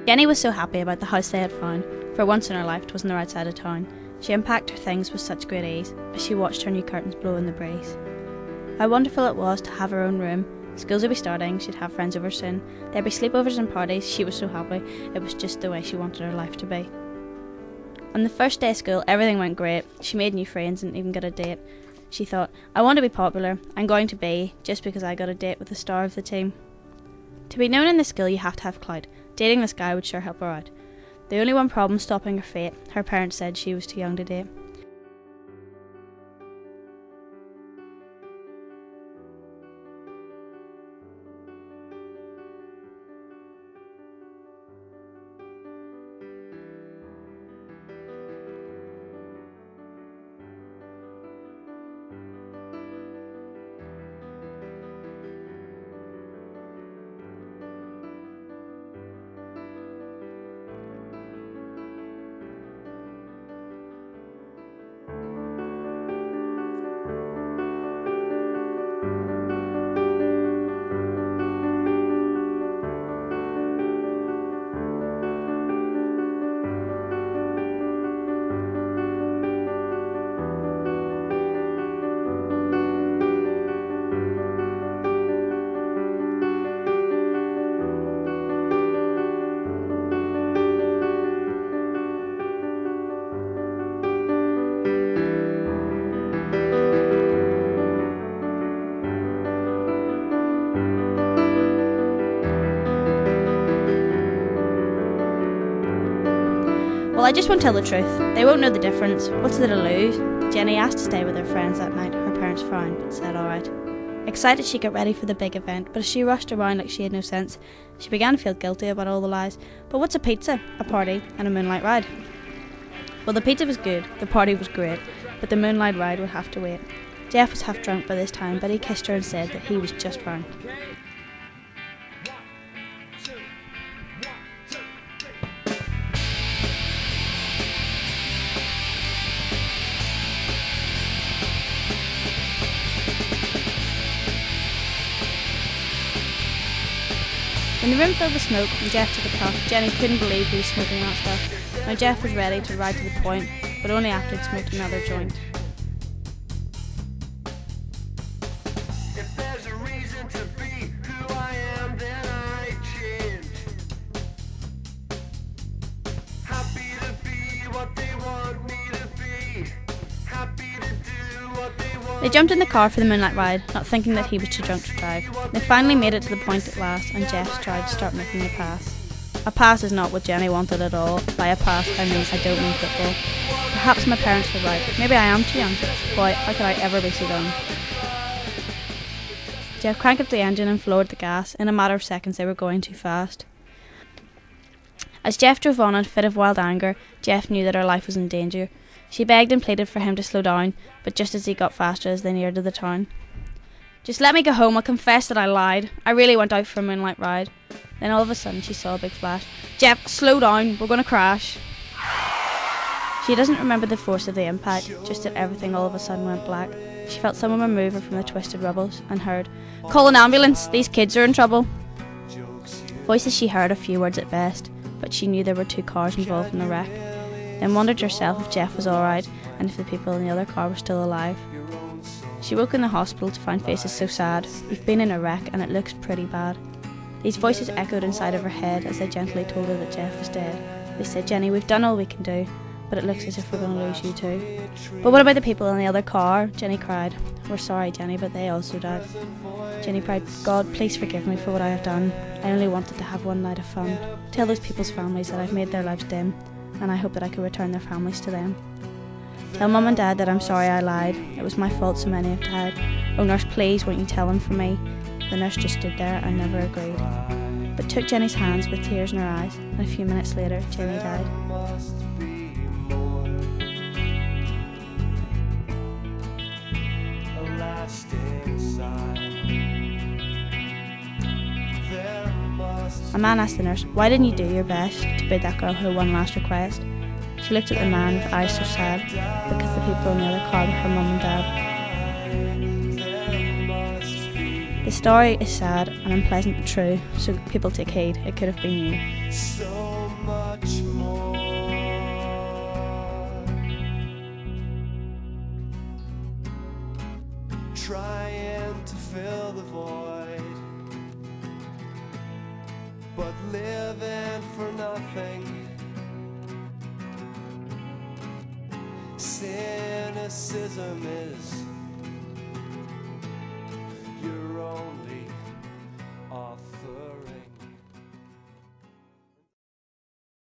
Jenny was so happy about the house they had found. For once in her life, it was on the right side of town. She unpacked her things with such great ease as she watched her new curtains blow in the breeze. How wonderful it was to have her own room. Schools would be starting, she'd have friends over soon. There'd be sleepovers and parties. She was so happy. It was just the way she wanted her life to be. On the first day of school, everything went great. She made new friends and even got a date. She thought, I want to be popular. I'm going to be, just because I got a date with the star of the team. To be known in the school, you have to have clout. Dating this guy would sure help her out. The only one problem stopping her fate, her parents said she was too young to date. Well, I just won't tell the truth. They won't know the difference. What's there to lose? Jenny asked to stay with her friends that night. Her parents frowned, but said alright. Excited, she got ready for the big event, but as she rushed around like she had no sense, she began to feel guilty about all the lies. But what's a pizza, a party, and a moonlight ride? Well, the pizza was good, the party was great, but the moonlight ride would have to wait. Jeff was half drunk by this time, but he kissed her and said that he was just fine. In the room filled with smoke and Jeff took a puff, Jenny couldn't believe he was smoking that stuff. Now Jeff was ready to ride to the point, but only after he'd smoked another joint. If there's a reason to be who I am, then I change. Happy to be what they want me to be. Happy to do what they want. They jumped in the car for the moonlight ride, not thinking that he was too drunk to drive. They finally made it to the point at last, and Jeff tried to start making a pass. A pass is not what Jenny wanted at all. By a pass, I mean I don't mean football. Perhaps my parents were right. Maybe I am too young. Boy, how could I ever be so dumb? Jeff cranked up the engine and floored the gas. In a matter of seconds, they were going too fast. As Jeff drove on in a fit of wild anger, Jeff knew that her life was in danger. She begged and pleaded for him to slow down, but just as he got faster as they neared to the town. Just let me go home, I'll confess that I lied. I really went out for a moonlight ride. Then all of a sudden she saw a big flash. Jeff, slow down, we're going to crash. She doesn't remember the force of the impact, just that everything all of a sudden went black. She felt someone remove her from the twisted rubbles and heard, "Call an ambulance, these kids are in trouble." Voices she heard, a few words at best, but she knew there were 2 cars involved in the wreck. Then wondered herself if Jeff was alright and if the people in the other car were still alive. She woke in the hospital to find faces so sad. We've been in a wreck and it looks pretty bad. These voices echoed inside of her head as they gently told her that Jeff was dead. They said, "Jenny, we've done all we can do, but it looks as if we're going to lose you too." "But what about the people in the other car?" Jenny cried. "We're sorry, Jenny, but they also died." Jenny prayed, "God, please forgive me for what I have done. I only wanted to have one night of fun. Tell those people's families that I've made their lives dim, and I hope that I can return their families to them. Tell Mum and Dad that I'm sorry I lied. It was my fault so many have died. Oh nurse, please, won't you tell them for me?" The nurse just stood there and never agreed, but took Jenny's hands with tears in her eyes, and a few minutes later Jenny died. A man asked the nurse, "Why didn't you do your best to bid that girl her one last request?" She looked at the man with eyes so sad, because the people in the other car were her mum and dad. The story is sad and unpleasant but true, so people take heed, it could have been you. trying to fill the void, but living for nothing. Cynicism is